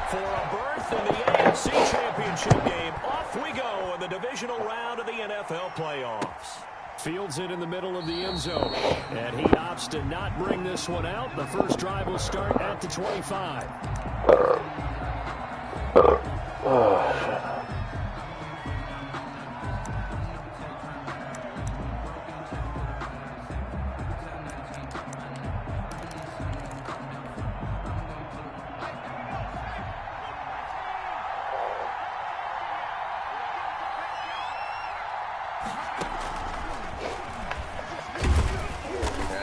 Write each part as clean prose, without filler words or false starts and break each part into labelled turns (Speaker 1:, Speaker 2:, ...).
Speaker 1: For a berth in the AFC Championship game, off we go in the divisional round of the NFL playoffs. Fields it in the middle of the end zone, and he opts to not bring this one out. The first drive will start at the 25.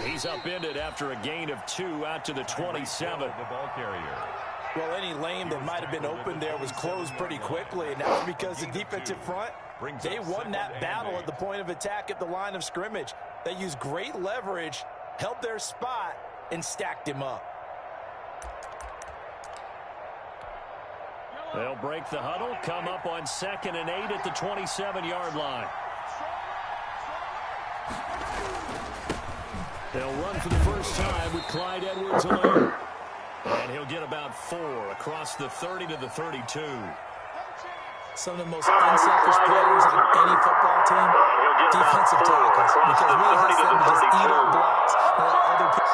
Speaker 1: He's upended after a gain of 2 out to the 27.
Speaker 2: The ball carrier.
Speaker 3: Well, any lane that might have been open there was closed pretty quickly, and that's because the defensive front, they won that battle at the point of attack at the line of scrimmage. They used great leverage, held their spot, and stacked him up.
Speaker 1: They'll break the huddle, come up on 2nd and 8 at the 27-yard line. They'll run for the first time with Clyde Edwards-Helaire. And he'll get about 4 across the 30 to the 32.
Speaker 3: Some of the most unselfish players on any football team, defensive tackles, because it really helps them to just eat on blocks and let other people.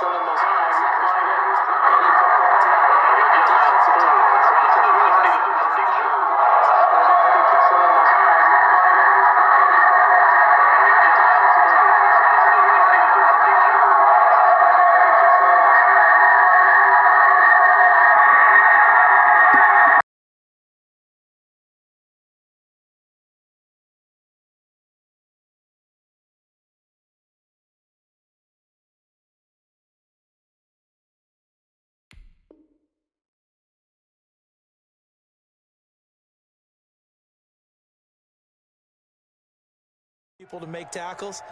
Speaker 3: People to make tackles,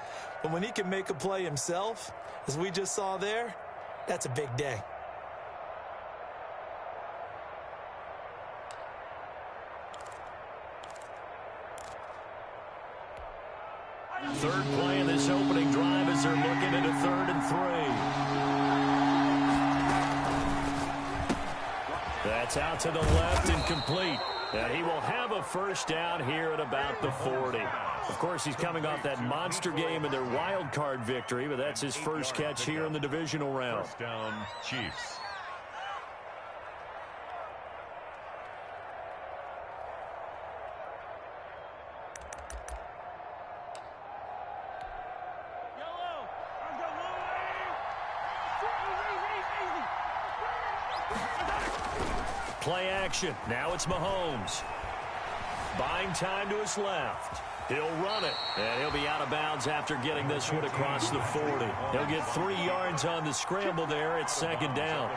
Speaker 3: but when he can make a play himself, as we just saw there, that's a big day.
Speaker 1: Third play in this opening drive as they're looking at a 3rd and 3. That's out to the left and complete. And he will have a first down here at about the 40. Of course, he's coming off that monster game in their wild card victory, but that's his first catch here in the divisional round.
Speaker 2: First down, Chiefs.
Speaker 1: Play action. Now it's Mahomes. Buying time to his left. He'll run it, and he'll be out of bounds after getting this one across the 40. He'll get 3 yards on the scramble there at 2nd down.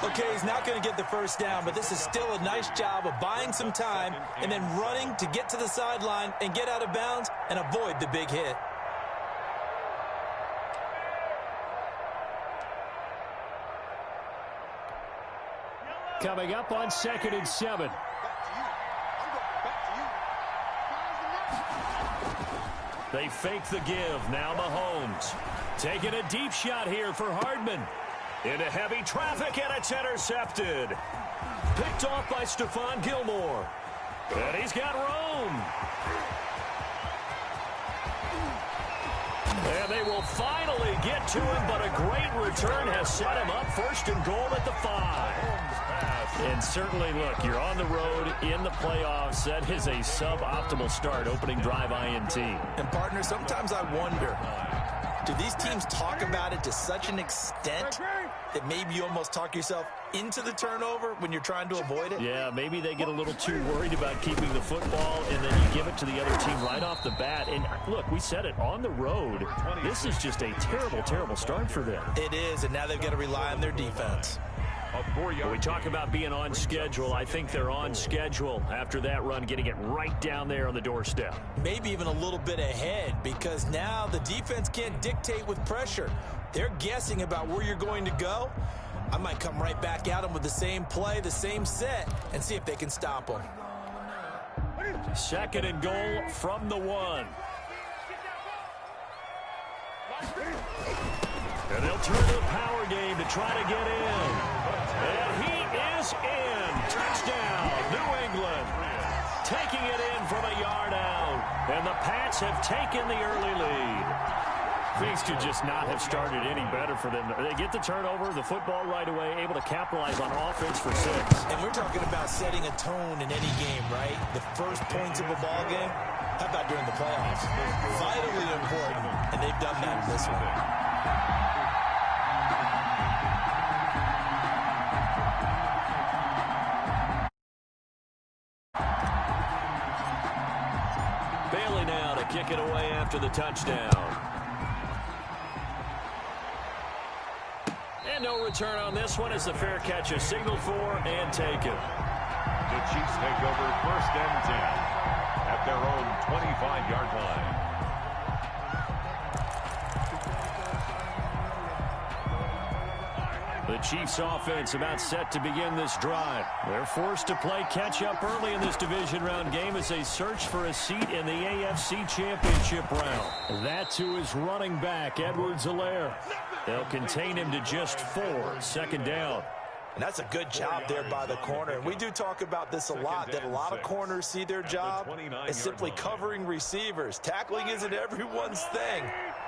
Speaker 3: Okay, he's not going to get the first down, but this is still a nice job of buying some time and then running to get to the sideline and get out of bounds and avoid the big hit.
Speaker 1: Coming up on 2nd and 7. They fake the give. Now Mahomes. Taking a deep shot here for Hardman. Into heavy traffic, and it's intercepted. Picked off by Stephon Gilmore. And he's got room. And they will finally get to him, but a great return has set him up. 1st and goal at the 5. And certainly, look, you're on the road in the playoffs. That is a suboptimal start, opening drive INT.
Speaker 3: And, partner, sometimes I wonder, do these teams talk about it to such an extent that maybe you almost talk yourself into the turnover when you're trying to avoid it?
Speaker 1: Yeah, maybe they get a little too worried about keeping the football, and then you give it to the other team right off the bat. And, look, we said it, on the road, this is just a terrible, terrible start for them.
Speaker 3: It is, and now they've got to rely on their defense.
Speaker 1: When we talk about being on schedule, I think they're on schedule after that run, getting it right down there on the doorstep.
Speaker 3: Maybe even a little bit ahead, because now the defense can't dictate with pressure. They're guessing about where you're going to go. I might come right back at them with the same play, the same set, and see if they can stop them.
Speaker 1: 2nd and goal from the 1. And they'll turn to the power game to try to get in. And he is in. Touchdown. taking it in from a yard out. And the Pats have taken the early lead. Things could just not have started any better for them. They get the turnover, the football right away, able to capitalize on offense for 6.
Speaker 3: And we're talking about setting a tone in any game, right? The first points of a ball game, how about during the playoffs? Vitally important, and they've done that in this one.
Speaker 1: Bailey now to kick it away after the touchdown. And no return on this one as the fair catch is signaled for and taken.
Speaker 2: The Chiefs take over 1st and 10 at their own 25-yard line.
Speaker 1: The Chiefs offense about set to begin this drive. They're forced to play catch-up early in this division round game as they search for a seat in the AFC Championship round. That to his running back, Edwards-Helaire. They'll contain him to just 4, 2nd down.
Speaker 3: And that's a good job there by the corner. And we do talk about this a lot, that a lot of corners see their job as simply covering receivers. Tackling isn't everyone's thing.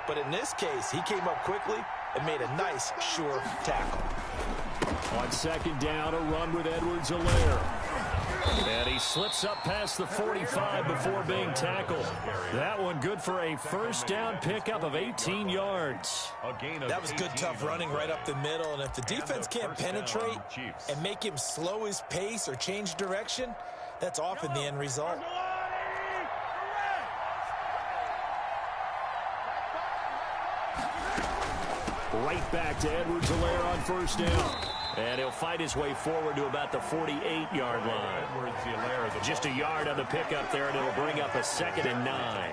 Speaker 3: But in this case, he came up quickly and made a nice, sure tackle.
Speaker 1: On 2nd down, a run with Edwards-Helaire. And he slips up past the 45 before being tackled. That one good for a 1st down pickup of 18 yards.
Speaker 3: That was good, tough running right up the middle. And if the defense can't penetrate and make him slow his pace or change direction, that's often the end result.
Speaker 1: Right back to Edwards-Helaire on 1st down. And he'll fight his way forward to about the 48-yard line. Just a yard on the pickup there, and it'll bring up a 2nd and 9.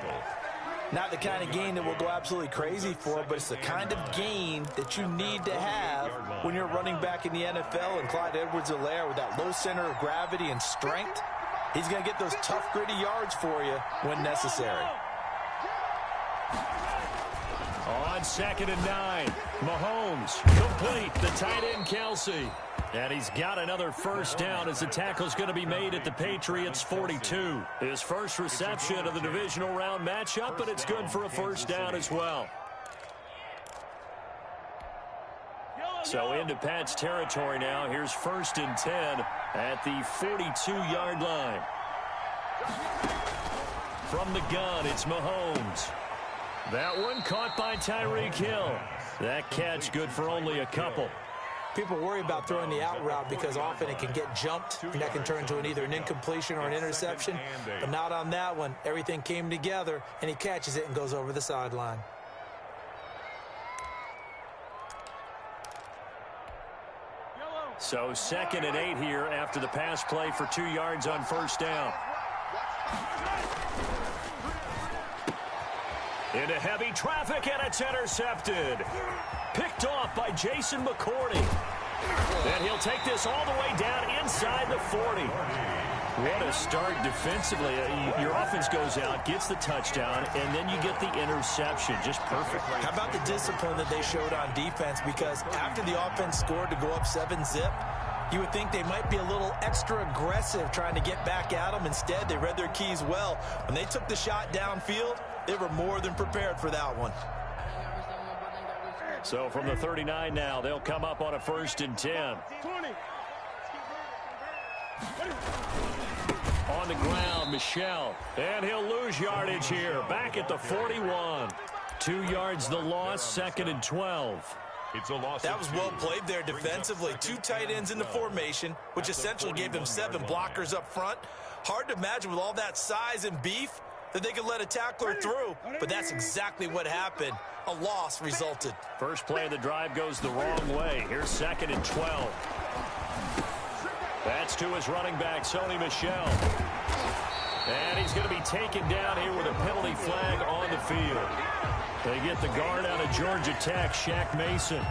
Speaker 3: Not the kind of gain that we'll go absolutely crazy for, but it's the kind of gain that you need to have when you're running back in the NFL. And Clyde Edwards-Helaire, with that low center of gravity and strength, he's going to get those tough, gritty yards for you when necessary.
Speaker 1: On 2nd and 9, Mahomes complete, the tight end Kelsey. And he's got another 1st down as the tackle's going to be made at the Patriots' 42. His first reception of the divisional round matchup, but it's good for a 1st down as well. So into Pat's territory now. Here's 1st and 10 at the 42-yard line. From the gun, it's Mahomes. That one caught by Tyreek Hill. That catch good for only a couple.
Speaker 3: People worry about throwing the out route because often it can get jumped, and that can turn into either an incompletion or an interception. But not on that one. Everything came together, and he catches it and goes over the sideline.
Speaker 1: So 2nd and 8 here after the pass play for 2 yards on 1st down. Into heavy traffic, and it's intercepted. Picked off by Jason McCourty. And he'll take this all the way down inside the 40. What a start defensively. Your offense goes out, gets the touchdown, and then you get the interception. Just perfect.
Speaker 3: How about the discipline that they showed on defense? Because after the offense scored to go up 7-zip, you would think they might be a little extra aggressive trying to get back at them. Instead, they read their keys well. When they took the shot downfield, they were more than prepared for that one.
Speaker 1: So from the 39 now, they'll come up on a 1st and 10. On the ground, Michel. And he'll lose yardage here. Back at the 41. 2 yards the loss, 2nd and 12.
Speaker 2: It's a loss.
Speaker 3: That was well played there defensively. 2 tight ends in the formation, which essentially gave them 7 blockers up front. Hard to imagine with all that size and beef that they could let a tackler through, but that's exactly what happened. A loss resulted.
Speaker 1: First play of the drive goes the wrong way. Here's 2nd and 12. That's to his running back, Sony Michel. And he's going to be taken down here with a penalty flag on the field. They get the guard out of Georgia Tech, Shaq Mason.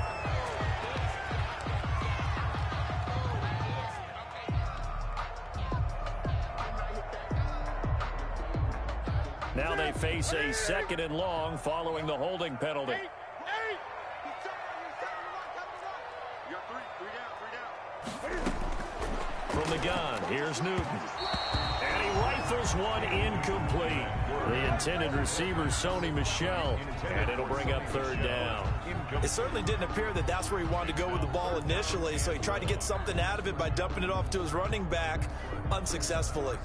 Speaker 1: Now they face a 2nd and long following the holding penalty. From the gun, here's Newton. And he rifles one incomplete. The intended receiver, Sony Michel, and it'll bring up third down.
Speaker 3: It certainly didn't appear that that's where he wanted to go with the ball initially, so he tried to get something out of it by dumping it off to his running back unsuccessfully.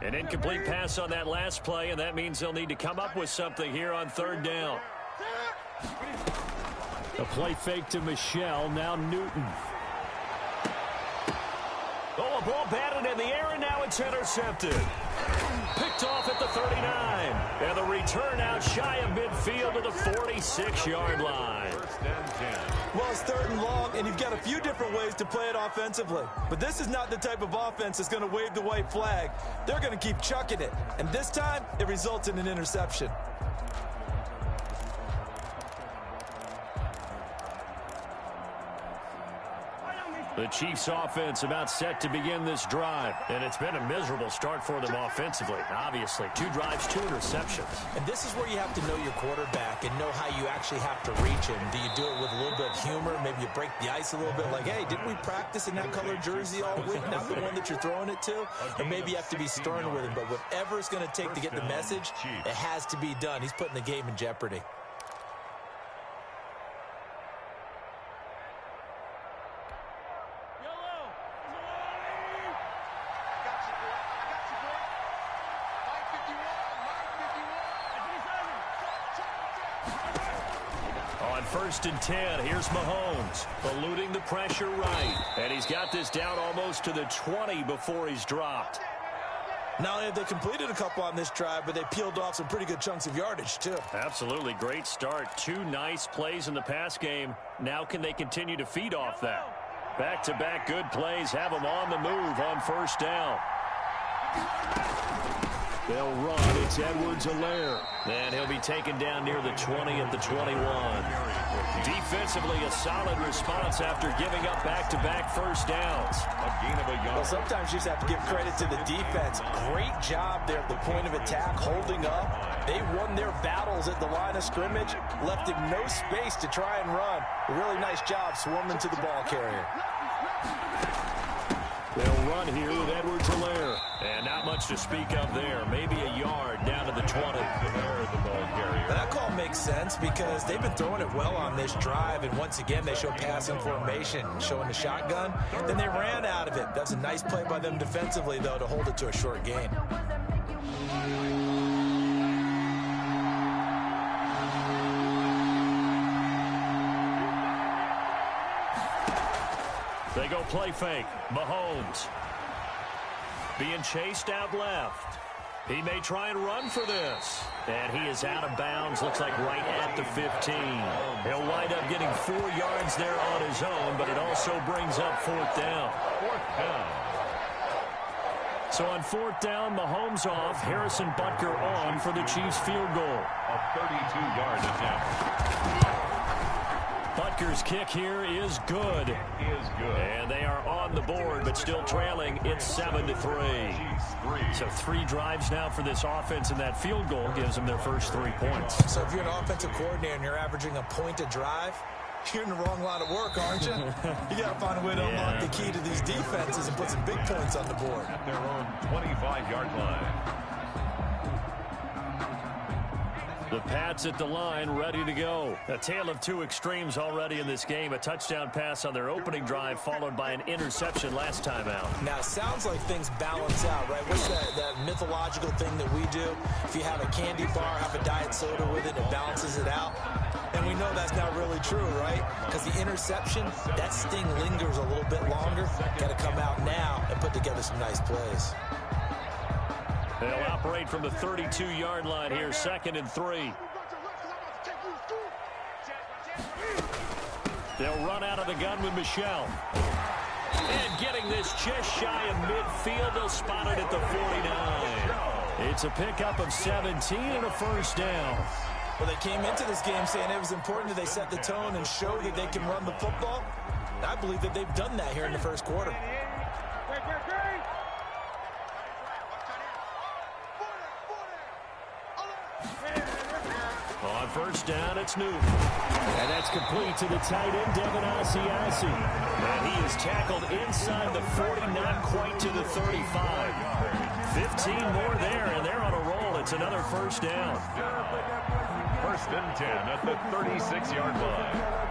Speaker 1: An incomplete pass on that last play, and that means they'll need to come up with something here on third down. A play fake to Michel, now Newton. Oh, a ball batted in the air, and now it's intercepted. Picked off at the 39. And the return out shy of midfield to the 46-yard line.
Speaker 3: Well, it's third and long, and you've got a few different ways to play it offensively. But this is not the type of offense that's going to wave the white flag. They're going to keep chucking it. And this time, it results in an interception.
Speaker 1: The Chiefs' offense about set to begin this drive, and it's been a miserable start for them offensively. Obviously, 2 drives, 2 interceptions.
Speaker 3: And this is where you have to know your quarterback and know how you actually have to reach him. Do you do it with a little bit of humor? Maybe you break the ice a little bit like, hey, didn't we practice in that colored jersey all week? Not the one that you're throwing it to? Or maybe you have to be stern with him. But whatever it's going to take to get the message, it has to be done. He's putting the game in jeopardy.
Speaker 1: First and 10, here's Mahomes, eluding the pressure right. And he's got this down almost to the 20 before he's dropped.
Speaker 3: Not only have they completed a couple on this drive, but they peeled off some pretty good chunks of yardage, too.
Speaker 1: Absolutely, great start. 2 nice plays in the pass game. Now can they continue to feed off that? Back-to-back good plays have them on the move on first down. They'll run. It's Edwards-Helaire. And he'll be taken down near the 20 at the 21. Defensively, a solid response after giving up back-to-back first downs.
Speaker 3: Well, sometimes you just have to give credit to the defense. Great job there at the point of attack, holding up. They won their battles at the line of scrimmage, left him no space to try and run. A really nice job swarming to the ball carrier.
Speaker 1: They'll run here with Edwards-Helaire. And not much to speak of there. Maybe a yard down to the 20.
Speaker 3: That call makes sense because they've been throwing it well on this drive. And once again, they show passing formation, showing the shotgun. Then they ran out of it. That's a nice play by them defensively, though, to hold it to a short gain.
Speaker 1: They go play fake. Mahomes being chased out left. He may try and run for this. And he is out of bounds. Looks like right at the 15. He'll wind up getting 4 yards there on his own, but it also brings up 4th down. So on 4th down, Mahomes off. Harrison Butker on for the Chiefs field goal.
Speaker 2: A 32-yard attempt.
Speaker 1: Butker's kick here is good. And they are on the board, but still trailing. It's 7-3. So 3 drives now for this offense, and that field goal gives them their first 3 points.
Speaker 3: So if you're an offensive coordinator and you're averaging a point a drive, you're in the wrong line of work, aren't you? You got to find a way to unlock the key to these defenses and put some big points on the board.
Speaker 2: At their own 25-yard line.
Speaker 1: The Pats at the line, ready to go. A tale of 2 extremes already in this game. A touchdown pass on their opening drive, followed by an interception last time out.
Speaker 3: Now, it sounds like things balance out, right? What's that mythological thing that we do? If you have a candy bar, have a diet soda with it, it balances it out. And we know that's not really true, right? Because the interception, that sting lingers a little bit longer. Got to come out now and put together some nice plays.
Speaker 1: They'll operate from the 32-yard line here, 2nd and 3. They'll run out of the gun with Michel. And getting this just shy of midfield, they'll spot it at the 49. It's a pickup of 17 and a first down.
Speaker 3: Well, they came into this game saying it was important that they set the tone and show that they can run the football. I believe that they've done that here in the first quarter.
Speaker 1: On first down, it's Newton. And that's complete to the tight end, Devin Asiasi. And he is tackled inside the 40, not quite to the 35. 15 more there, and they're on a roll. It's another first down.
Speaker 2: First and 10 at the 36-yard line.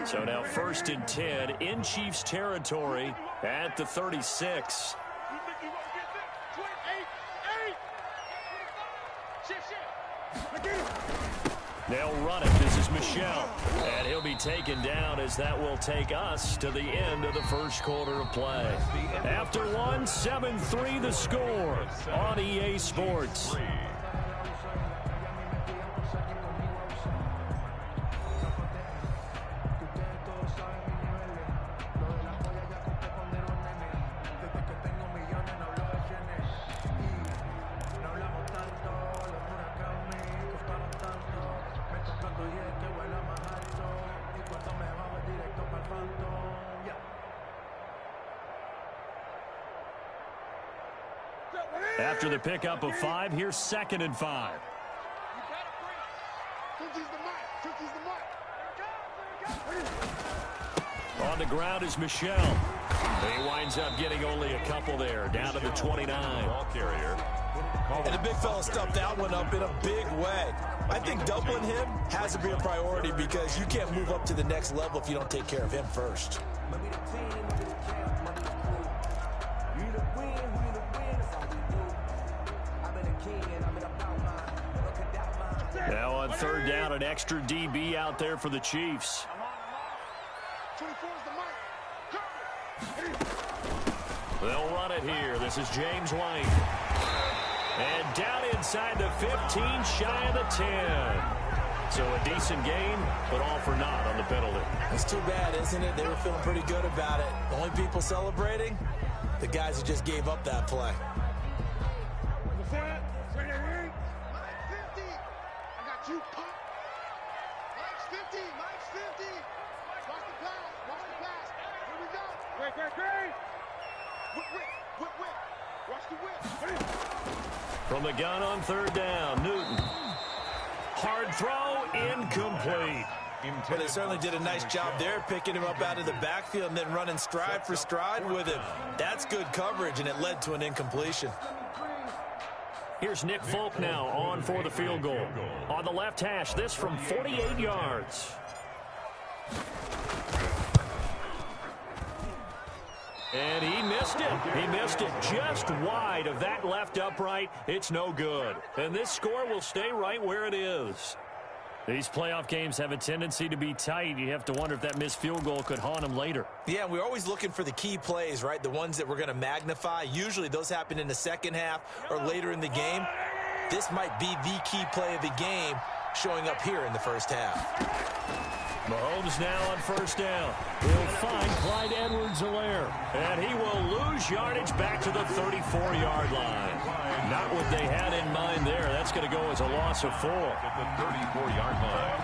Speaker 1: So now first and 10 in Chiefs territory at the 36. They'll run it. This is Michel. And he'll be taken down as that will take us to the end of the first quarter of play. After one, 7-3 the score on EA Sports. After the pickup of 5, here's 2nd and 5. On the ground is Michel. He winds up getting only a couple there, down to the 29.
Speaker 2: Ball carrier.
Speaker 3: And the big fella stuffed that one up in a big way. I think doubling him has to be a priority because you can't move up to the next level if you don't take care of him first.
Speaker 1: Now on third down, an extra DB out there for the Chiefs. They'll run it here. This is James White. And down inside the 15, shy of the 10. So a decent game, but all for naught on the penalty.
Speaker 3: It's too bad, isn't it? They were feeling pretty good about it. The only people celebrating, the guys who just gave up that play.
Speaker 1: From the gun on third down, Newton. Hard throw, incomplete.
Speaker 3: But they certainly did a nice job there, picking him up out of the backfield and then running stride for stride with him. That's good coverage, and it led to an incompletion.
Speaker 1: Here's Nick Folk now on for the field goal. On the left hash, this from 48 yards. And he missed it. He missed it just wide of that left upright. It's no good. And this score will stay right where it is. These playoff games have a tendency to be tight. You have to wonder if that missed field goal could haunt them later.
Speaker 3: Yeah, we're always looking for the key plays, right? The ones that we're going to magnify. Usually those happen in the second half or later in the game. This might be the key play of the game showing up here in the first half.
Speaker 1: Mahomes now on first down. He'll find Clyde Edwards-Helaire. And he will lose yardage back to the 34-yard line. Not what they had in mind there. That's going to go as a loss of 4.
Speaker 2: At the 34-yard line.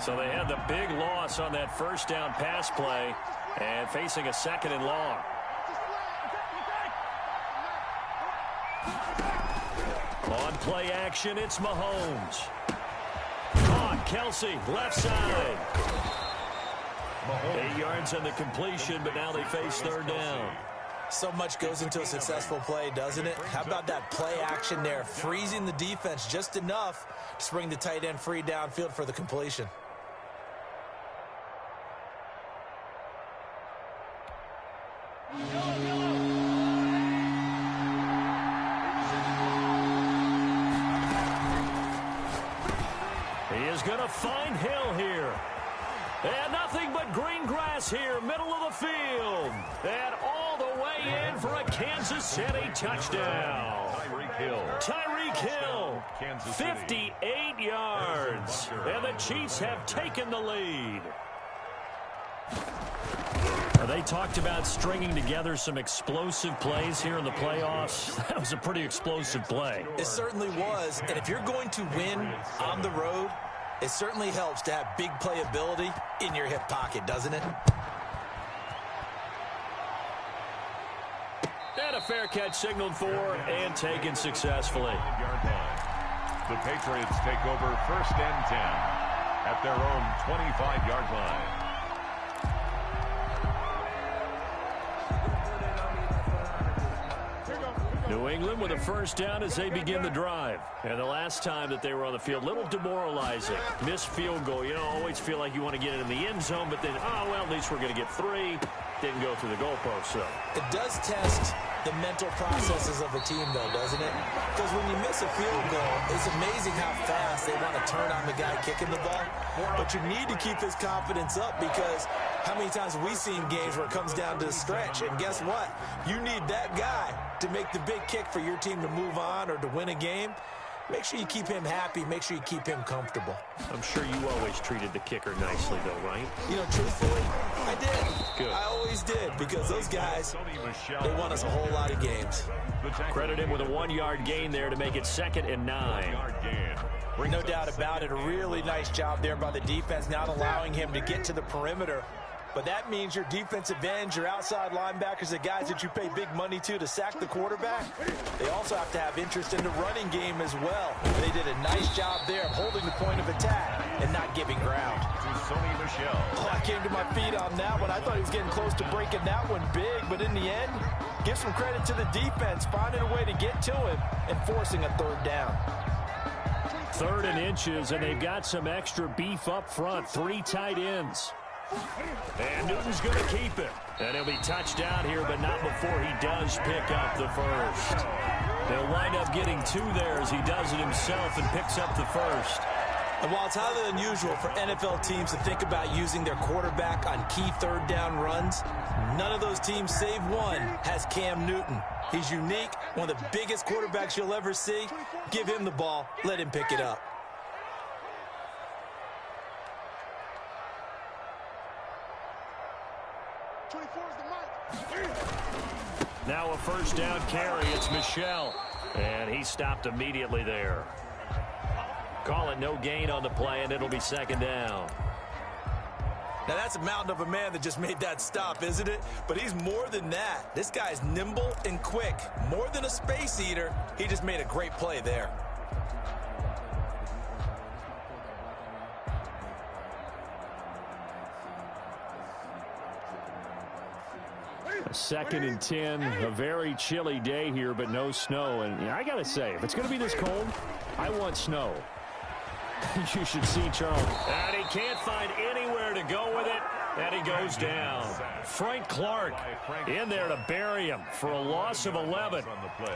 Speaker 1: So they had the big loss on that first down pass play and facing a 2nd and long. On play action, it's Mahomes. Caught, Kelsey, left side. 8 yards on the completion, but now they face third down.
Speaker 3: So much goes into a successful play, doesn't it? How about that play action there, freezing the defense just enough to bring the tight end free downfield for the completion.
Speaker 1: Going to find Hill here. And nothing but green grass here, middle of the field. And all the way in for a Kansas City touchdown. Tyreek Hill, 58 yards. And the Chiefs have taken the lead. They talked about stringing together some explosive plays here in the playoffs. That was a pretty explosive play.
Speaker 3: It certainly was. And if you're going to win on the road, it certainly helps to have big playability in your hip pocket, doesn't it?
Speaker 1: And a fair catch signaled for and taken successfully.
Speaker 2: The Patriots take over 1st and 10 at their own 25-yard line.
Speaker 1: New England with a first down as they begin the drive. And the last time that they were on the field, a little demoralizing. Missed field goal. You know, always feel like you want to get it in the end zone, but then, oh, well, at least we're going to get 3. Didn't go through the goalpost, so.
Speaker 3: It does test the mental processes of a team, though, doesn't it? Because when you miss a field goal, it's amazing how fast they want to turn on the guy kicking the ball. But you need to keep his confidence up, because how many times have we seen games where it comes down to the stretch? And guess what? You need that guy to make the big kick for your team to move on or to win a game. Make sure you keep him happy. Make sure you keep him comfortable.
Speaker 1: I'm sure you always treated the kicker nicely, though, right?
Speaker 3: You know, truthfully, I did.
Speaker 1: Good.
Speaker 3: I always did, because those guys, they won us a whole lot of games.
Speaker 1: Credit him with a 1-yard gain there to make it 2nd and 9.
Speaker 3: No doubt about it. A really nice job there by the defense, not allowing him to get to the perimeter. But that means your defensive ends, your outside linebackers, the guys that you pay big money to sack the quarterback, they also have to have interest in the running game as well. They did a nice job there of holding the point of attack and not giving ground. Oh, I came to my feet on that one. I thought he was getting close to breaking that one big, but in the end, give some credit to the defense, finding a way to get to him and forcing a 3rd down.
Speaker 1: 3rd and inches, and they've got some extra beef up front. 3 tight ends. And Newton's going to keep it. And he'll be touchdown here, but not before he does pick up the first. They'll wind up getting 2 there as he does it himself and picks up the first.
Speaker 3: And while it's highly unusual for NFL teams to think about using their quarterback on key 3rd down runs, none of those teams, save one, has Cam Newton. He's unique, one of the biggest quarterbacks you'll ever see. Give him the ball. Let him pick it up.
Speaker 1: Now a first down carry. It's Michel. And he stopped immediately there. Call it no gain on the play, and it'll be 2nd down.
Speaker 3: Now that's a mountain of a man that just made that stop, isn't it? But he's more than that. This guy's nimble and quick. More than a space eater. He just made a great play there.
Speaker 1: 2nd and 10, a very chilly day here, but no snow. And I got to say, if it's going to be this cold, I want snow. You should see Charles. And he can't find anywhere to go with it, and he goes down. Frank Clark in there to bury him for a loss of 11.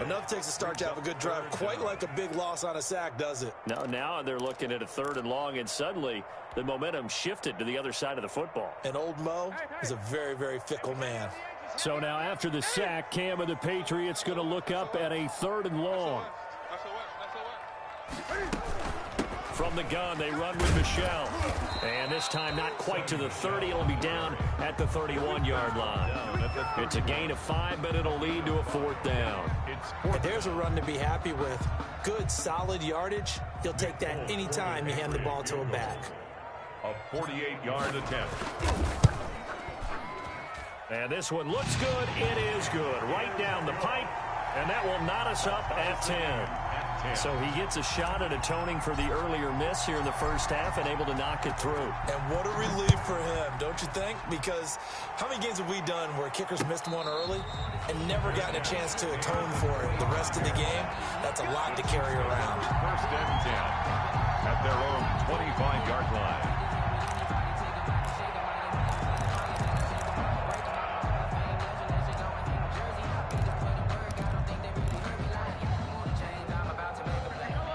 Speaker 3: Enough takes a start to have a good drive. Quite like a big loss on a sack, does it?
Speaker 1: Now they're looking at a 3rd and long, and suddenly the momentum shifted to the other side of the football.
Speaker 3: And old Mo is a very, very fickle man.
Speaker 1: So now after the sack, Cam and the Patriots going to look up at a 3rd and long. From the gun, they run with Michel. And this time not quite to the 30. It'll be down at the 31-yard line. It's a gain of 5, but it'll lead to a 4th down.
Speaker 3: And there's a run to be happy with. Good, solid yardage. He'll take that anytime you hand the ball to a back.
Speaker 2: A 48-yard attempt.
Speaker 1: And this one looks good. It is good. Right down the pipe. And that will knot us up at 10. So he gets a shot at atoning for the earlier miss here in the first half and able to knock it through.
Speaker 3: And what a relief for him, don't you think? Because how many games have we done where kickers missed one early and never gotten a chance to atone for it the rest of the game? That's a lot to carry around.
Speaker 2: 1st and 10 at their own 25-yard line.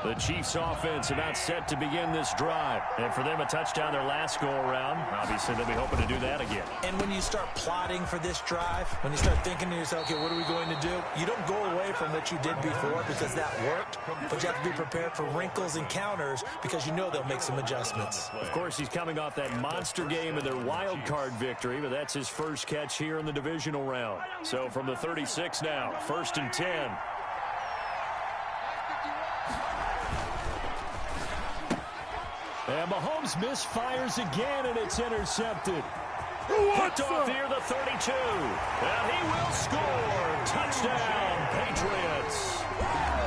Speaker 1: The Chiefs offense about set to begin this drive. And for them, a touchdown their last go-around. Obviously, they'll be hoping to do that again.
Speaker 3: And when you start plotting for this drive, when you start thinking to yourself, okay, what are we going to do? You don't go away away from what you did before because that worked, but you have to be prepared for wrinkles and counters because you know they'll make some adjustments.
Speaker 1: Of course, he's coming off that monster game in their wild card victory, but that's his first catch here in the divisional round. So from the 36 now, 1st and 10. And Mahomes misfires again, and it's intercepted. Picked off here, the 32. And he will score. Touchdown, Patriots.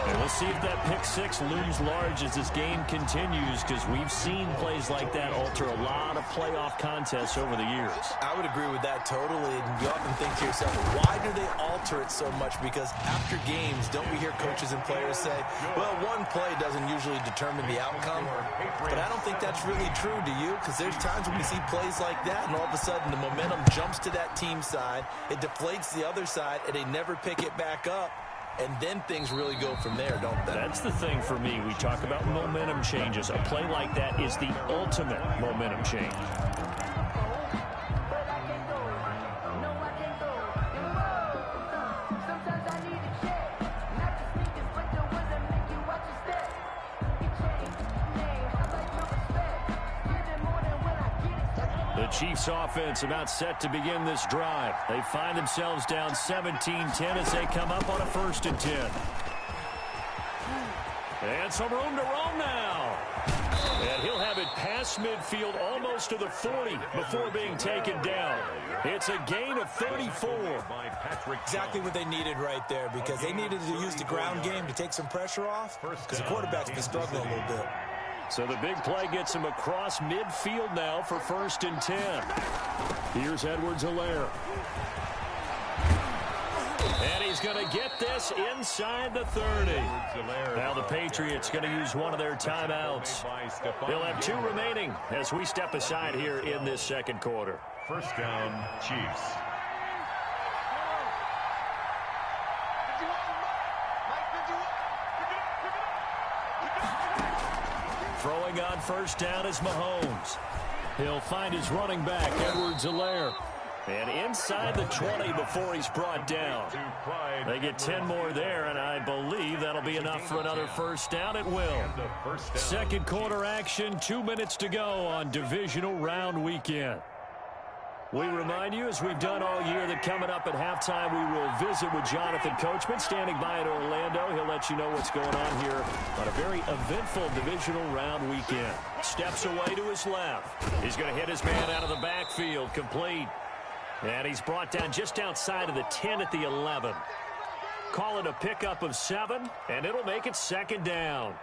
Speaker 1: And we'll see if that pick six looms large as this game continues, because we've seen plays like that alter a lot of playoff contests over the years.
Speaker 3: I would agree with that totally. And you often think to yourself, why do they alter it so much? Because after games, don't we hear coaches and players say, well, one play doesn't usually determine the outcome? But I don't think that's really true, do you? Because there's times when we see plays like that, and all of a sudden the momentum jumps to that team side, it deflates the other side, and they never pick it back up. And then things really go from there, don't they?
Speaker 1: That's the thing for me. We talk about momentum changes. A play like that is the ultimate momentum change. The Chiefs offense about set to begin this drive. They find themselves down 17-10 as they come up on a 1st and 10. And some room to roam now. And he'll have it past midfield almost to the 40 before being taken down. It's a gain of 34.
Speaker 3: Exactly what they needed right there, because they needed to use the ground game to take some pressure off, because the quarterback's been struggling a little bit.
Speaker 1: So the big play gets him across midfield now for 1st and 10. Here's Edwards-Helaire. And he's going to get this inside the 30. Now the Patriots going to use one of their timeouts. They'll have 2 remaining as we step aside here in this 2nd quarter.
Speaker 2: 1st down, Chiefs.
Speaker 1: Throwing on 1st down is Mahomes. He'll find his running back, Edwards-Helaire. And inside the 20 before he's brought down. They get 10 more there, and I believe that'll be enough for another 1st down. It will. 2nd quarter action, 2 minutes to go on divisional round weekend. We remind you, as we've done all year, that coming up at halftime, we will visit with Jonathan Coachman, standing by in Orlando. He'll let you know what's going on here on a very eventful divisional round weekend. Steps away to his left. He's going to hit his man out of the backfield, complete. And he's brought down just outside of the 10 at the 11. Call it a pickup of 7, and it'll make it 2nd down.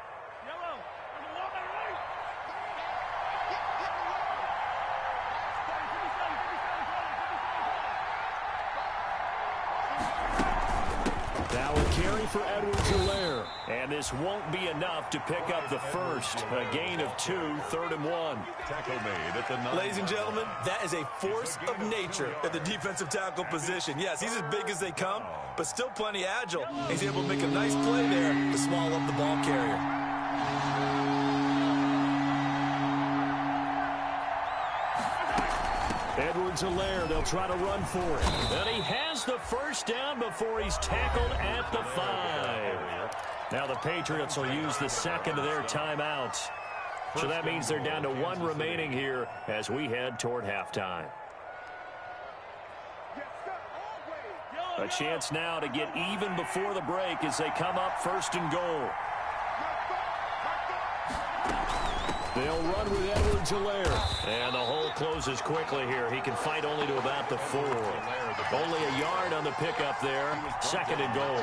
Speaker 1: Now a carry for Edwards-Helaire. And this won't be enough to pick up the 1st. A gain of 2, 3rd and 1.
Speaker 2: Tackle made at the 9.
Speaker 3: Ladies and gentlemen, that is a force of nature at the defensive tackle position. Yes, he's as big as they come, but still plenty agile. He's able to make a nice play there to swallow up the ball carrier.
Speaker 1: Edwards-Helaire, they'll try to run for it. And he has the 1st down before he's tackled at the 5. Now the Patriots will use the 2nd of their timeouts. So that means they're down to 1 remaining here as we head toward halftime. A chance now to get even before the break as they come up 1st and goal. They'll run with Edwards-Helaire. And the hole closes quickly here. He can fight only to about the 4. Only a yard on the pickup there. 2nd and goal.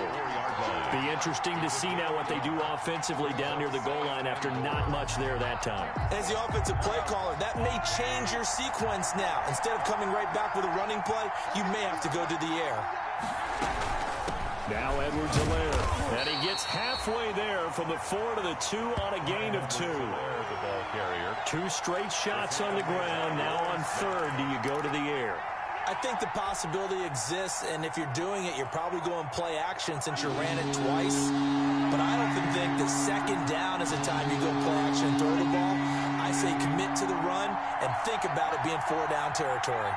Speaker 1: Be interesting to see now what they do offensively down near the goal line after not much there that time.
Speaker 3: As the offensive play caller, that may change your sequence now. Instead of coming right back with a running play, you may have to go to the air.
Speaker 1: Now Edwards-Helaire. And he gets halfway there from the 4 to the 2 on a gain of 2.
Speaker 2: The ball carrier.
Speaker 1: 2 straight shots on the ground. Now on 3rd, do you go to the air?
Speaker 3: I think the possibility exists, and if you're doing it, you're probably going play action since you ran it twice. But I don't think that 2nd down is the time you go play action and throw the ball. I say commit to the run and think about it being 4 down territory.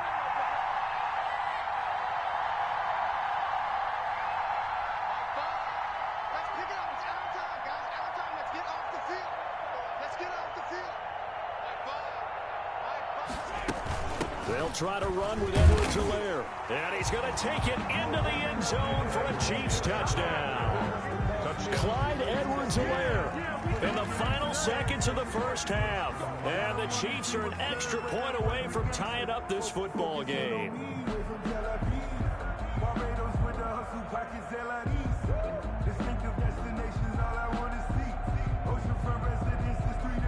Speaker 1: They'll try to run with Edwards-Helaire. And he's going to take it into the end zone for a Chiefs touchdown. Clyde Edwards-Helaire in the final seconds of the first half. And the Chiefs are an extra point away from tying up this football game.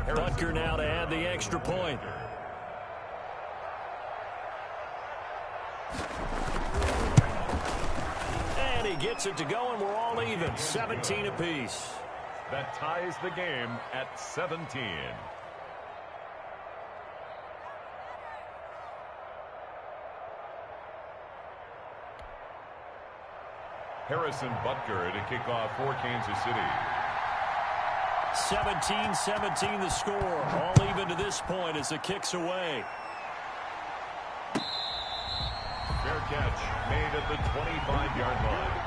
Speaker 1: Butker now to add the extra point. And he gets it to go, and we're all even, 17 apiece.
Speaker 2: That ties the game at 17. Harrison Butker to kick off for Kansas City.
Speaker 1: 17-17 the score. All even to this point as the kick's away.
Speaker 2: Fair catch made at the 25-yard line.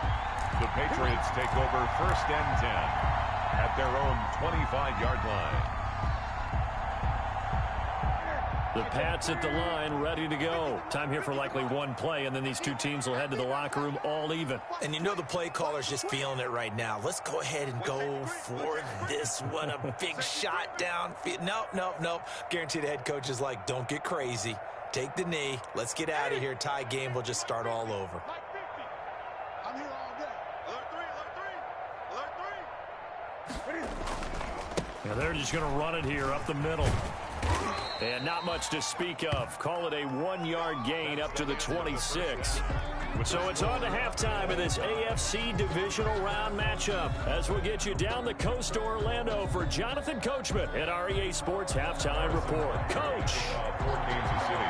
Speaker 2: The Patriots take over 1st and 10 at their own 25-yard line.
Speaker 1: The Pats at the line, ready to go. Time here for likely one play, and then these two teams will head to the locker room all even.
Speaker 3: And you know the play caller's just feeling it right now. Let's go ahead and go for this one. A big shot downfield. Nope. Guaranteed the head coach is like, don't get crazy. Take the knee. Let's get out of here. Tie game will just start all over.
Speaker 4: I'm here all day. Alert 3.
Speaker 1: Now they're just going to run it here up the middle. And not much to speak of. Call it a 1-yard gain up to the 26. So it's on to halftime of this AFC divisional round matchup as we'll get you down the coast to Orlando for Jonathan Coachman at our EA Sports Halftime Report. Coach.
Speaker 2: For Kansas City.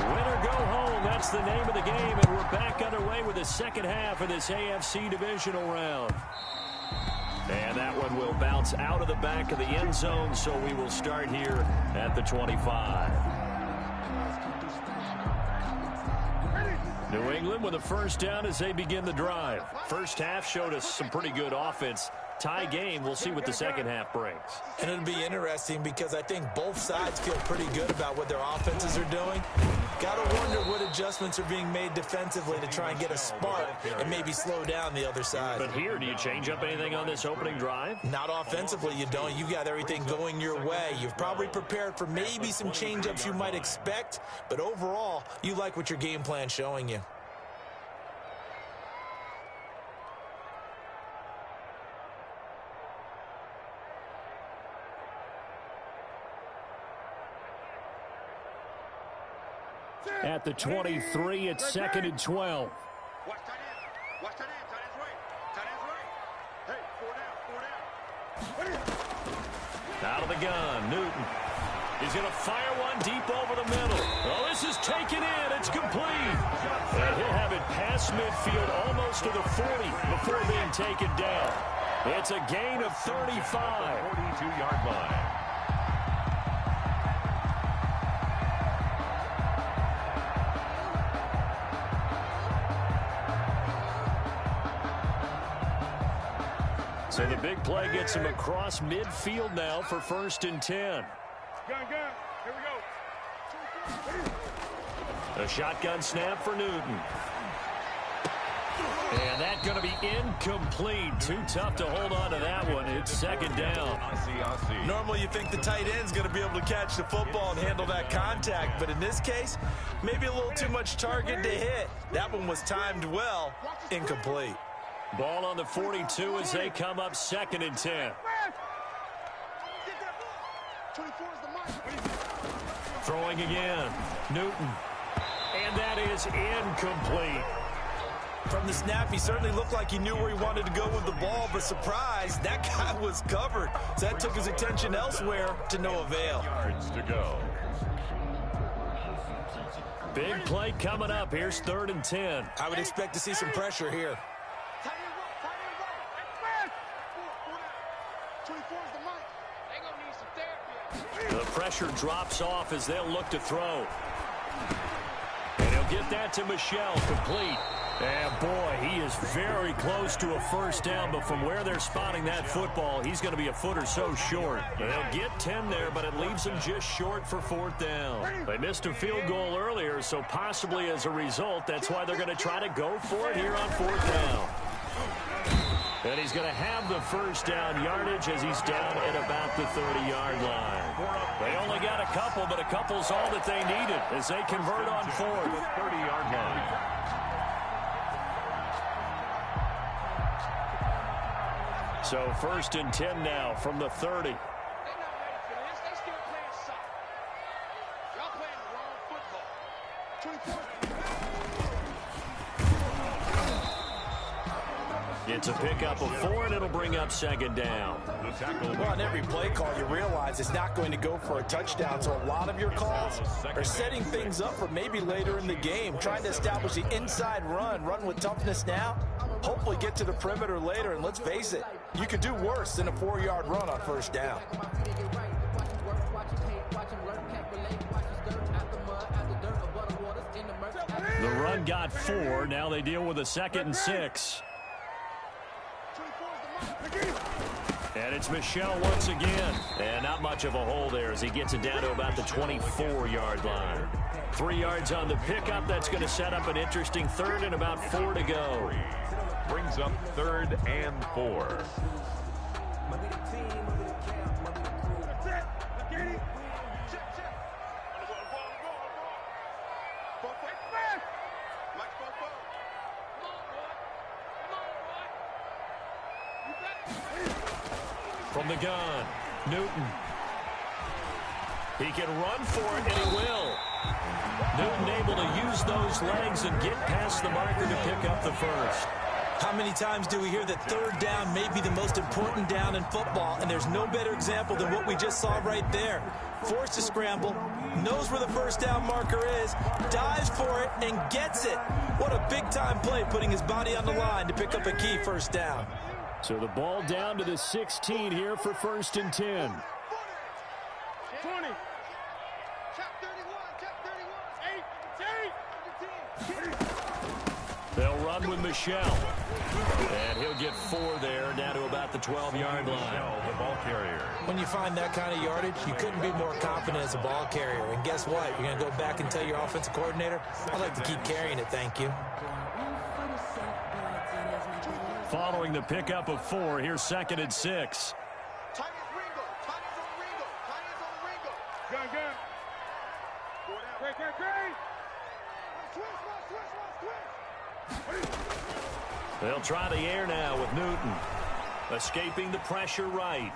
Speaker 1: Win or go home, that's the name of the game, and we're back underway with the second half of this AFC divisional round. And that one will bounce out of the back of the end zone, so we will start here at the 25. New England with a first down as they begin the drive. First half showed us some pretty good offense. Tie game, we'll see what the second half brings.
Speaker 3: And it'll be interesting because I think both sides feel pretty good about what their offenses are doing. Got to wonder what adjustments are being made defensively to try and get a spark and maybe slow down the other side.
Speaker 1: But here, do you change up anything on this opening drive?
Speaker 3: Not offensively, you don't. You got everything going your way. You've probably prepared for maybe some change-ups you might expect, but overall, you like what your game plan's showing you.
Speaker 1: At the 23, it's 2nd and 12.
Speaker 4: Watch tight end. Watch tight end. Tight end's right. Tight end's right. Hey, 4 down.
Speaker 1: Out of the gun, Newton. He's going to fire one deep over the middle. Oh, this is taken in. It's complete. And he'll have it past midfield almost to the 40 before being taken down. It's a gain of 35.
Speaker 2: 42-yard line.
Speaker 1: So the big play gets him across midfield now for 1st and 10.
Speaker 4: Gun. Here we go.
Speaker 1: A shotgun snap for Newton. And that's going to be incomplete. Too tough to hold on to that one. It's 2nd down.
Speaker 3: Normally you think the tight end's going to be able to catch the football and handle that contact, but in this case, maybe a little too much target to hit. That one was timed well. Incomplete.
Speaker 1: Ball on the 42 as they come up 2nd and 10. Throwing again. Newton. And that is incomplete.
Speaker 3: From the snap, he certainly looked like he knew where he wanted to go with the ball, but surprise, that guy was covered. So that took his attention elsewhere to no avail.
Speaker 2: Yards to go.
Speaker 1: Big play coming up. Here's 3rd and 10.
Speaker 3: I would expect to see some pressure here.
Speaker 1: The pressure drops off as they'll look to throw. And he'll get that to Michel, complete. And boy, he is very close to a first down, but from where they're spotting that football, he's going to be a foot or so short. They'll get 10 there, but it leaves them just short for fourth down. They missed a field goal earlier, so possibly as a result, that's why they're going to try to go for it here on fourth down. And he's going to have the first down yardage as he's down at about the 30-yard line. They only got a couple, but a couple's all that they needed as they convert on fourth.
Speaker 2: 30-yard line.
Speaker 1: So first and 10 now from the 30.
Speaker 4: They're not ready for this. They still playing soccer. Y'all playing the wrong football. 24.
Speaker 1: It's a pickup of 4, and it'll bring up second down.
Speaker 3: Well, on every play call, you realize it's not going to go for a touchdown, so a lot of your calls are setting things up for maybe later in the game, trying to establish the inside run with toughness now, hopefully get to the perimeter later, and let's face it, you could do worse than a 4-yard run on first down.
Speaker 1: The run got 4. Now they deal with a 2nd and 6. And it's Michel once again. And not much of a hole there as he gets it down to about the 24-yard line. 3 yards on the pickup. That's going to set up an interesting third and about 4 to go.
Speaker 2: Brings up 3rd and 4.
Speaker 1: From the gun, Newton. He can run for it, and he will. Newton able to use those legs and get past the marker to pick up the first.
Speaker 3: How many times do we hear that third down may be the most important down in football, and there's no better example than what we just saw right there. Forced to scramble, knows where the first down marker is, dives for it, and gets it. What a big-time play, putting his body on the line to pick up a key first down.
Speaker 1: So the ball down to the 16 here for first and 10.
Speaker 4: 20. Check 31. Check 31. 8.
Speaker 1: They'll run with Michel. And he'll get 4 there, down to about the 12-yard line.
Speaker 2: The ball carrier.
Speaker 3: When you find that kind of yardage, you couldn't be more confident as a ball carrier. And guess what? You're going to go back and tell your offensive coordinator, I'd like to keep carrying it, thank you.
Speaker 1: Following the pickup of 4, here's 2nd and 6.
Speaker 4: Tiny's Ringo. Tiny's on Ringo. Tiny's on Ringo. Gun. Go down. Great. Switch.
Speaker 1: They'll try the air now with Newton. Escaping the pressure right.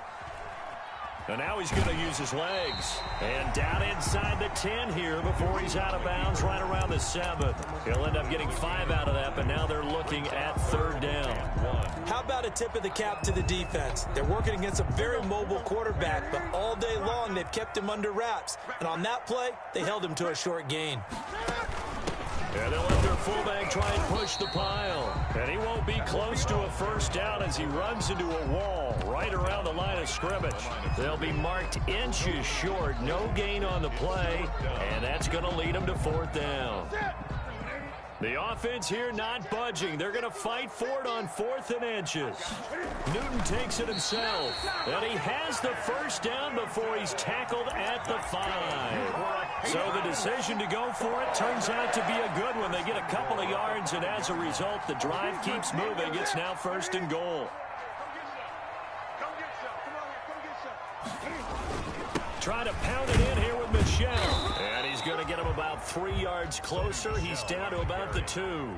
Speaker 1: And now he's going to use his legs. And down inside the 10 here before he's out of bounds right around the 7. He'll end up getting 5 out of that, but now they're looking at 3rd down.
Speaker 3: How about a tip of the cap to the defense? They're working against a very mobile quarterback, but all day long they've kept him under wraps. And on that play, they held him to a short gain.
Speaker 1: And they'll let their fullback try and push the pile. And he won't be close to a first down as he runs into a wall right around the line of scrimmage. They'll be marked inches short. No gain on the play. And that's going to lead them to 4th down. The offense here not budging. They're going to fight for it on 4th and inches. Newton takes it himself. And he has the first down before he's tackled at the 5. So the decision to go for it turns out to be a good one. They get a couple of yards, and as a result, the drive keeps moving. It's now 1st and goal. Try to pound it in here with Michel. And he's going to get him about 3 yards closer. He's down to about the 2.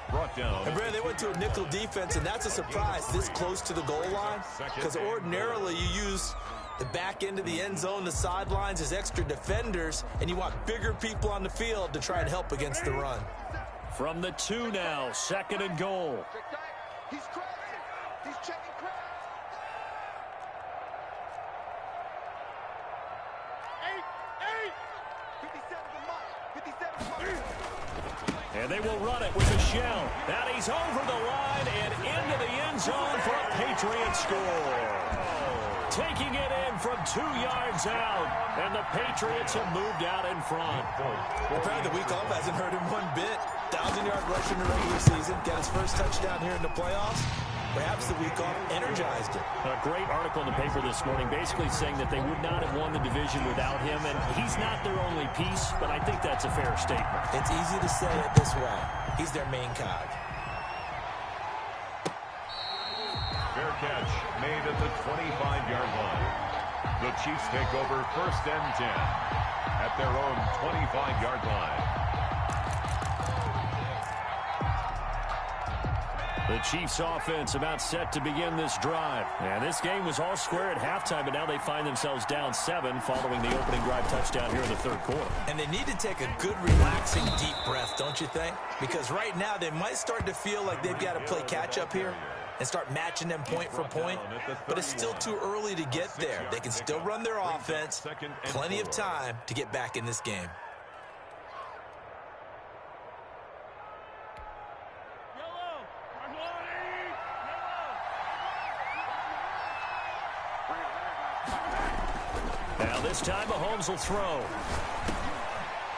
Speaker 2: Brought down.
Speaker 3: And Brad, they went to a nickel defense, and that's a surprise this close to the goal line, because ordinarily you use the back end of the end zone, the sidelines as extra defenders, and you want bigger people on the field to try and help against the run.
Speaker 1: From the 2 now, 2nd and goal.
Speaker 4: He's crossing. He's checking crowds. 57
Speaker 1: And they will run it with Michel. And he's over the line and into the end zone for a Patriot score. taking it in from 2 yards out. And the Patriots have moved out in front.
Speaker 3: Apparently the week off hasn't hurt him one bit. 1,000-yard rush in the regular season. Got his first touchdown here in the playoffs. Perhaps the week off energized him.
Speaker 1: A great article in the paper this morning basically saying that they would not have won the division without him. And he's not their only piece, but I think that's a fair statement.
Speaker 3: It's easy to say it this way. He's their main cog.
Speaker 2: Fair catch made at the 25-yard line. The Chiefs take over 1st and 10 at their own 25-yard line.
Speaker 1: The Chiefs offense about set to begin this drive. And this game was all square at halftime, but now they find themselves down 7 following the opening drive touchdown here in the 3rd quarter.
Speaker 3: And they need to take a good, relaxing, deep breath, don't you think? Because right now they might start to feel like they've got to play catch-up here and start matching them point for point. But it's still too early to get there. They can still run their offense. Plenty of time to get back in this game.
Speaker 1: Now this time Mahomes will throw.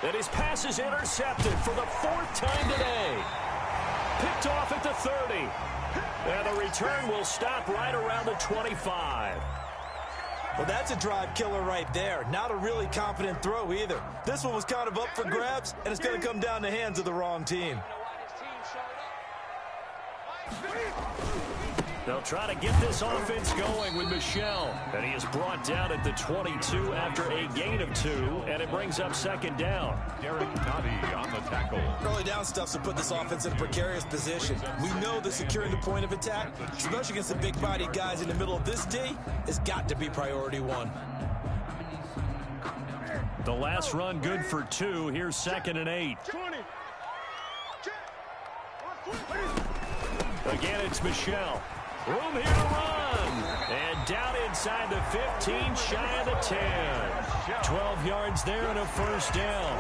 Speaker 1: And his pass is intercepted for the 4th time today. Picked off at the 30. And the return will stop right around the 25.
Speaker 3: Well, that's a drive killer right there. Not a really confident throw either. This one was kind of up for grabs, and it's going to come down the hands of the wrong team.
Speaker 1: They'll try to get this offense going with Michel. And he is brought down at the 22 after a gain of 2, and it brings up 2nd down.
Speaker 2: Derek Nottie on the tackle.
Speaker 3: Early down stuff's to put this offense in a precarious position. We know that securing the point of attack, especially against the big-bodied guys in the middle of this D, has got to be priority 1.
Speaker 1: The last run good for 2. Here's 2nd and 8. Again, it's Michel. Room here to run. And down inside the 15, shy of the 10. 12 yards there and a 1st down.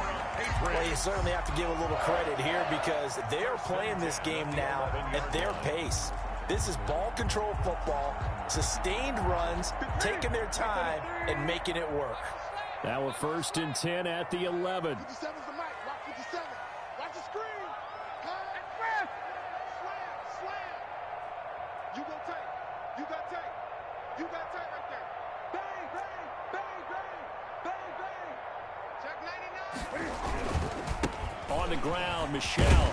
Speaker 3: Well, you certainly have to give a little credit here because they are playing this game now at their pace. This is ball control football, sustained runs, taking their time, and making it work.
Speaker 1: Now a 1st and 10 at the 11.
Speaker 4: 57's the mic. Watch 57. Watch the screen. Slam. You go tight. You got tight. You got tight right there. Bang, bang, bang, bang, bang, bang. Check 99.
Speaker 1: On the ground, Michel.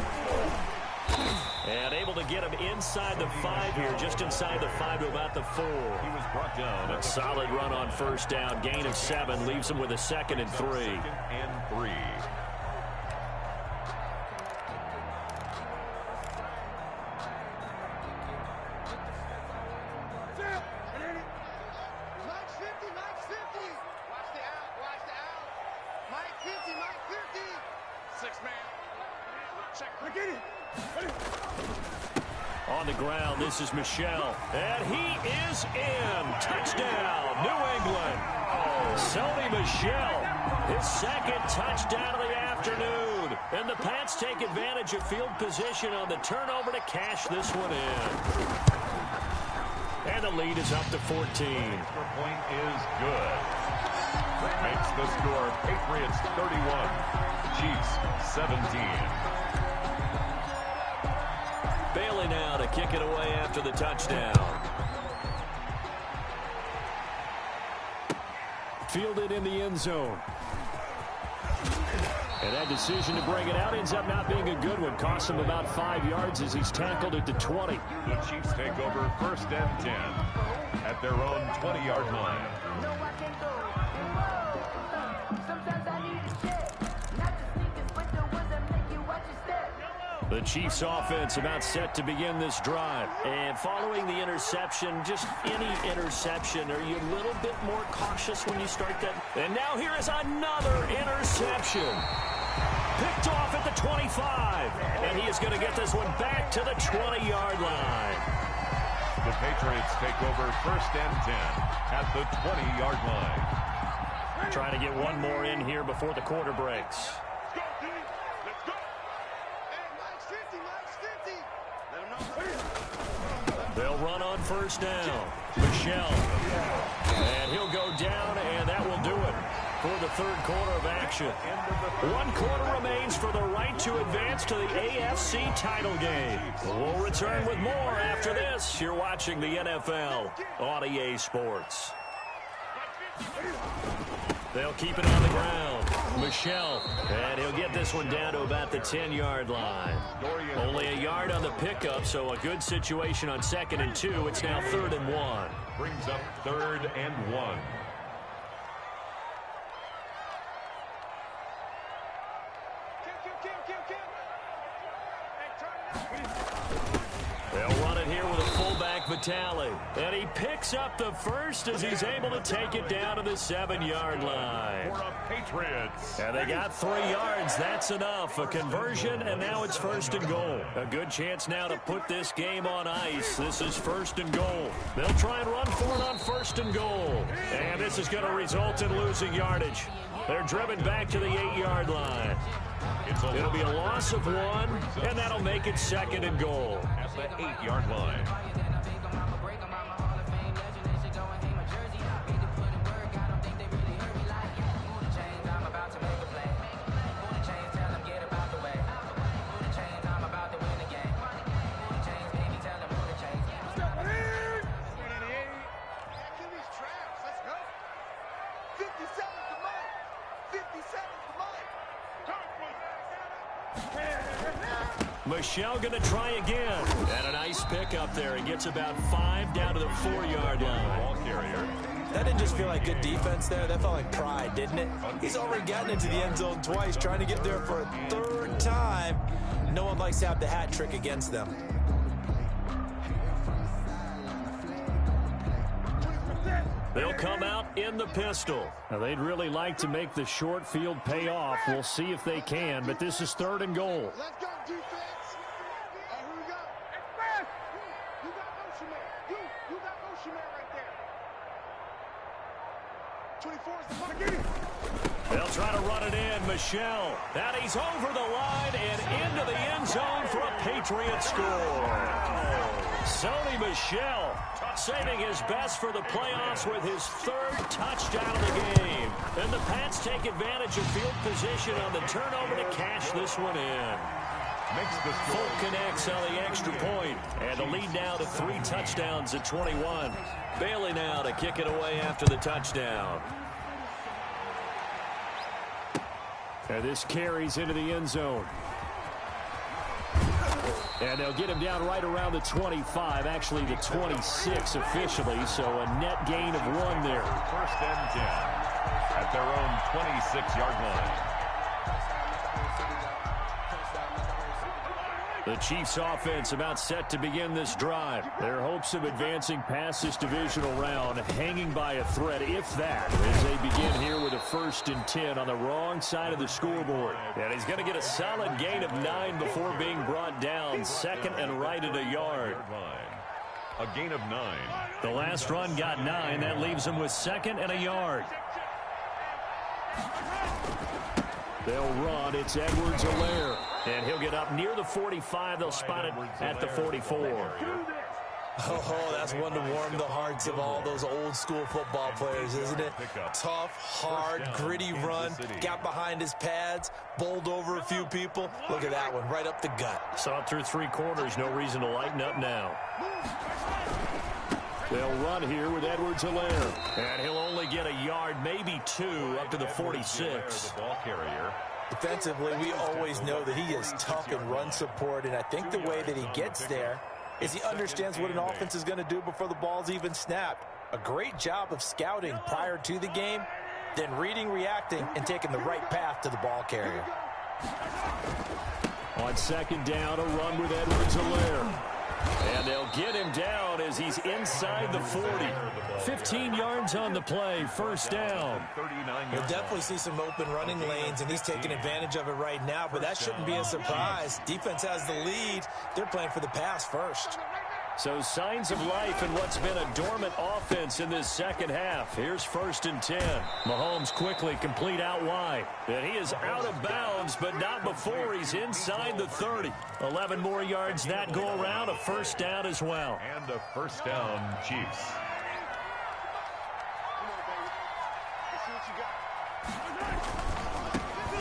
Speaker 1: And able to get him inside the 5 here, just inside the 5 to about the 4.
Speaker 2: He was brought down.
Speaker 1: A solid run on 1st down. Gain of 7 leaves him with a 2nd and 3.
Speaker 2: 2nd and 3.
Speaker 1: On the ground, this is Michel. And he is in. Touchdown, New England. Sony Michel, his 2nd touchdown of the afternoon. And the Pats take advantage of field position on the turnover to cash this one in. And the lead is up to 14.
Speaker 2: Extra point is good. Makes the score Patriots 31, Chiefs 17.
Speaker 1: Bailey now to kick it away after the touchdown. Fielded in the end zone. And that decision to bring it out ends up not being a good one. Costs him about 5 yards as he's tackled at the 20.
Speaker 2: The Chiefs take over 1st and 10 at their own 20-yard line.
Speaker 1: The Chiefs offense about set to begin this drive. And following the interception, just any interception, are you a little bit more cautious when you start that? And now here is another interception. Picked off at the 25. And he is going to get this one back to the 20-yard line.
Speaker 2: The Patriots take over 1st and 10 at the 20-yard line.
Speaker 1: Trying to get one more in here before the quarter breaks. They'll run on 1st down. Michelle. And he'll go down, and that will do it for the third quarter of action. 1 quarter remains for the right to advance to the AFC title game. We'll return with more after this. You're watching the NFL on EA Sports. They'll keep it on the ground. Michelle, and he'll get this one down to about the 10-yard line. Only a yard on the pickup, so a good situation on 2nd and 2. It's now 3rd and 1.
Speaker 2: Brings up 3rd and 1.
Speaker 1: They'll run it here with a fullback, Vitale. And he picks up the first as he's able to take it down to the 7-yard line.
Speaker 2: For the Patriots.
Speaker 1: And they got 3 yards. That's enough. A conversion, and now it's 1st and goal. A good chance now to put this game on ice. This is 1st and goal. They'll try and run for it on 1st and goal. And this is going to result in losing yardage. They're driven back to the 8-yard line. It'll be a loss of 1, and that'll make it 2nd and goal.
Speaker 2: At the 8-yard line.
Speaker 1: Michelle going to try again. And a nice pick up there. He gets about 5 down to the 4-yard line.
Speaker 2: Ball carrier.
Speaker 3: That didn't just feel like good defense there. That felt like pride, didn't it? He's already gotten into the end zone twice, trying to get there for a 3rd time. No one likes to have the hat trick against them.
Speaker 1: They'll come out in the pistol. Now, they'd really like to make the short field pay off. We'll see if they can, but this is 3rd and goal.
Speaker 4: Let's go, defense. Here we go. Express. You got motion man. You got motion man right there. 24 is the money.
Speaker 1: They'll try to run it in. Michelle. And he's over the line and into the end zone for a Patriot score. Sony Michel saving his best for the playoffs with his 3rd touchdown of the game. And the Pats take advantage of field position on the turnover to cash this one in. Folk connects on the extra point, and the lead now to 3 touchdowns at 21. Bailey now to kick it away after the touchdown. And this carries into the end zone. And they'll get him down right around the 25, actually the 26 officially, so a net gain of 1 there.
Speaker 2: 1st and 10 at their own 26-yard line.
Speaker 1: The Chiefs offense about set to begin this drive. Their hopes of advancing past this divisional round hanging by a thread, if that, as they begin here with a 1st and 10 on the wrong side of the scoreboard. And he's going to get a solid gain of 9 before being brought down. 2nd and right at a yard.
Speaker 2: A gain of 9.
Speaker 1: The last run got 9. That leaves him with 2nd and a yard. They'll run. It's Edwards-Helaire. And he'll get up near the 45. They'll spot it at the 44.
Speaker 3: Oh, that's one to warm the hearts of all those old school football players, isn't it? Tough, hard, gritty run. Got behind his pads, bowled over a few people. Look at that one, right up the gut.
Speaker 1: Saw it through 3 quarters. No reason to lighten up now. They'll run here with Edwards-Helaire. And he'll only get a yard, maybe 2, up to the 46.
Speaker 2: The ball carrier.
Speaker 3: Defensively, we always know that he is tough in run support, and I think the way that he gets there is he understands what an offense is going to do before the ball's even snapped. A great job of scouting prior to the game, then reading, reacting, and taking the right path to the ball carrier.
Speaker 1: On 2nd down, a run with Edwards-Helaire. And they'll get him down as he's inside the 40. 15 yards on the play, 1st down.
Speaker 3: You'll definitely see some open running lanes, and he's taking advantage of it right now, but that shouldn't be a surprise. Defense has the lead. They're playing for the pass first.
Speaker 1: So signs of life in what's been a dormant offense in this 2nd half. Here's 1st and 10. Mahomes quickly complete out wide. And he is out of bounds, but not before he's inside the 30. 11 more yards that go around, a 1st down as well.
Speaker 2: And a 1st down, Chiefs.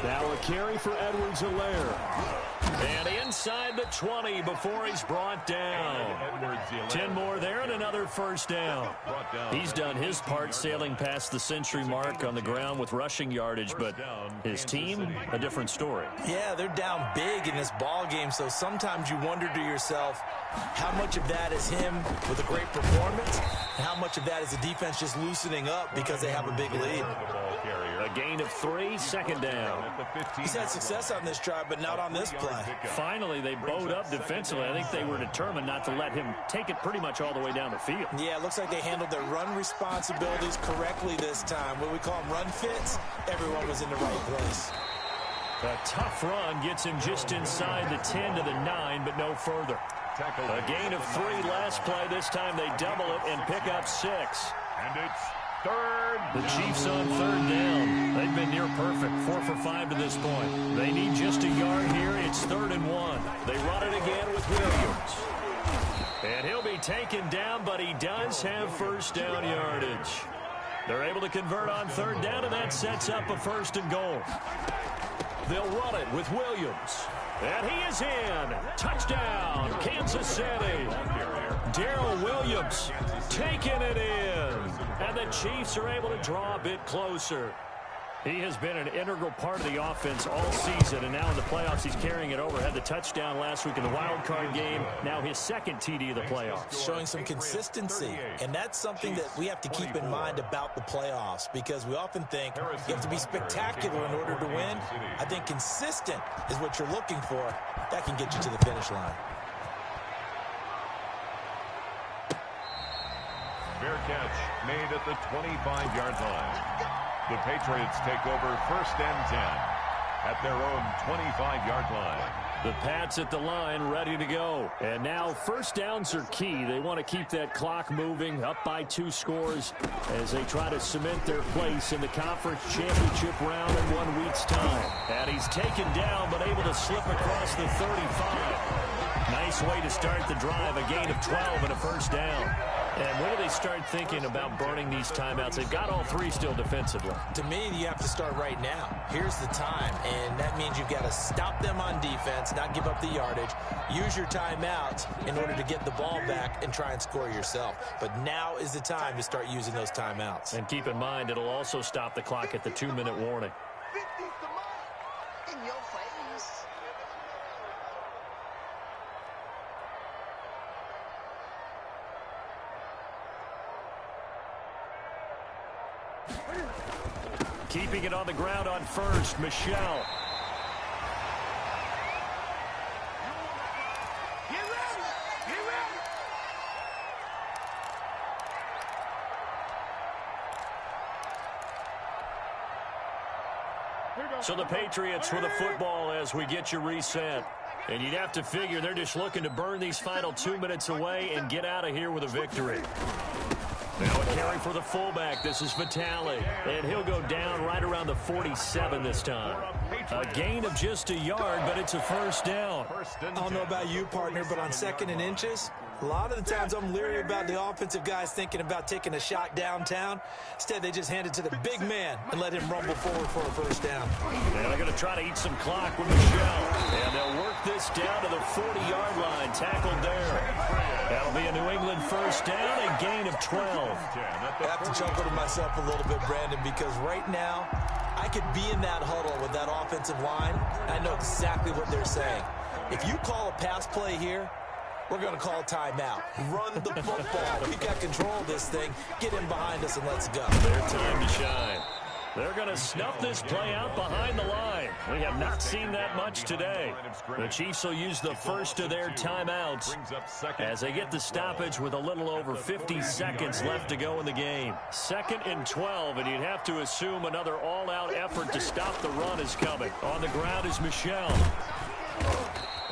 Speaker 1: Now a carry for Edwards-Helaire. And inside the 20 before he's brought down. 10 more there and another first down. He's done his part sailing past the century mark on the ground with rushing yardage, but his team, a different story.
Speaker 3: Yeah, they're down big in this ball game, so sometimes you wonder to yourself how much of that is him with a great performance and how much of that is the defense just loosening up because they have a big lead.
Speaker 1: A gain of 3, second down.
Speaker 3: He's had success on this drive, but not on this play.
Speaker 1: Finally, they bowed up defensively. I think they were determined not to let him take it pretty much all the way down the field.
Speaker 3: Yeah, it looks like they handled their run responsibilities correctly this time. What we call them run fits, everyone was in the right place.
Speaker 1: A tough run gets him just inside the 10 to the 9, but no further. A gain of 3 last play. This time they double it and pick up 6.
Speaker 2: And it's third.
Speaker 1: The Chiefs on third down. They've been near perfect, 4 for 5 to this point. They need just a yard here. It's 3rd and 1. They run it again with Williams. And he'll be taken down, but he does have first down yardage. They're able to convert on third down, and that sets up a 1st and goal. They'll run it with Williams. And he is in. Touchdown, Kansas City. Darrell Williams taking it in. And the Chiefs are able to draw a bit closer. He has been an integral part of the offense all season, and now in the playoffs he's carrying it over. Had the touchdown last week in the wild card game. Now his 2nd TD of the playoffs.
Speaker 3: Showing some consistency, and that's something that we have to keep in mind about the playoffs, because we often think you have to be spectacular in order to win. I think consistent is what you're looking for. That can get you to the finish line.
Speaker 2: Fair catch made at the 25-yard line. The Patriots take over 1st and 10 at their own 25-yard line.
Speaker 1: The Pats at the line, ready to go. And now first downs are key. They want to keep that clock moving, up by 2 scores as they try to cement their place in the conference championship round in 1 week's time. And he's taken down, but able to slip across the 35. Nice way to start the drive, a gain of 12 and a first down. And when do they start thinking about burning these timeouts? They've got all 3 still defensively.
Speaker 3: To me, you have to start right now. Here's the time, and that means you've got to stop them on defense, not give up the yardage, use your timeouts in order to get the ball back and try and score yourself. But now is the time to start using those timeouts.
Speaker 1: And keep in mind, it'll also stop the clock at the 2-minute warning.
Speaker 4: 50's the mark. In your face.
Speaker 1: Keeping it on the ground on first, Michelle.
Speaker 4: Get ready. Get ready.
Speaker 1: So the Patriots with the football as we get you reset. And you'd have to figure they're just looking to burn these final 2 minutes away and get out of here with a victory. Now a carry for the fullback. This is Vitale. And he'll go down right around the 47 this time. A gain of just a yard, but it's a first down.
Speaker 3: I don't know about you, partner, but on 2nd and inches, a lot of the times I'm leery about the offensive guys thinking about taking a shot downtown. Instead, they just hand it to the big man and let him rumble forward for a first down.
Speaker 1: And they're going to try to eat some clock with Michelle. And they'll work this down to the 40-yard line. Tackled there. That'll be a New England first down, a gain of 12.
Speaker 3: I have to chuckle to myself a little bit, Brandon, because right now I could be in that huddle with that offensive line, and I know exactly what they're saying. If you call a pass play here, we're going to call timeout. Run the football. We've got control of this thing. Get in behind us and let's go.
Speaker 1: Their time to shine. They're going to snuff this play out behind the line. We have not seen that much today. The Chiefs will use the first of their timeouts as they get the stoppage with a little over 50 seconds left to go in the game. 2nd and 12, and you'd have to assume another all-out effort to stop the run is coming. On the ground is Michelle.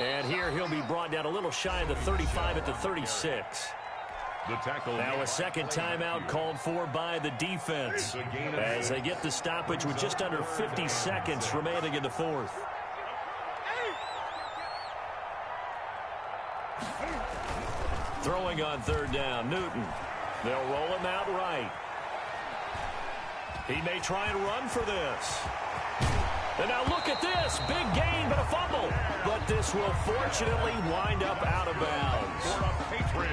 Speaker 1: And here he'll be brought down a little shy of the 35 at the 36.
Speaker 2: The tackle.
Speaker 1: Now a second timeout called for by the defense as they get the stoppage with just under 50 seconds remaining in the 4th. Throwing on third down, Newton. They'll roll him out right. He may try and run for this. And now look at this. Big gain, but a fumble. But this will fortunately wind up out of bounds.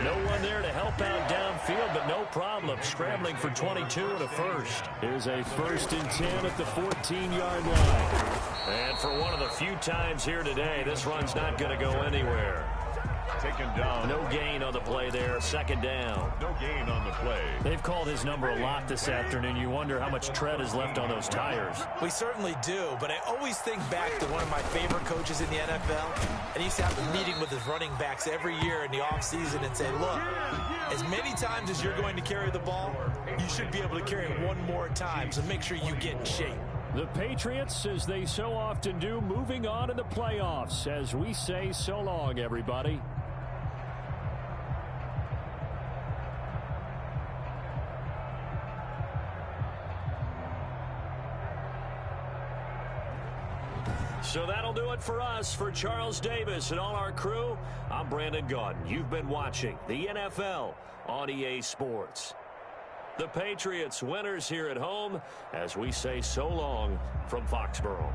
Speaker 1: No one there to help out downfield, but no problem. Scrambling for 22 and a first. Here's a 1st and 10 at the 14-yard line. And for one of the few times here today, this run's not going to go anywhere.
Speaker 2: Taken down.
Speaker 1: No gain on the play there. 2nd down.
Speaker 2: No gain on the play.
Speaker 1: They've called his number a lot this afternoon. You wonder how much tread is left on those tires.
Speaker 3: We certainly do, but I always think back to one of my favorite coaches in the NFL, and he used to have a meeting with his running backs every year in the offseason and say, look, as many times as you're going to carry the ball, you should be able to carry it one more time, so make sure you get in shape.
Speaker 1: The Patriots, as they so often do, moving on in the playoffs as we say so long, everybody. So that'll do it for us. For Charles Davis and all our crew, I'm Brandon Gaudin. You've been watching the NFL on EA Sports. The Patriots winners here at home as we say so long from Foxborough.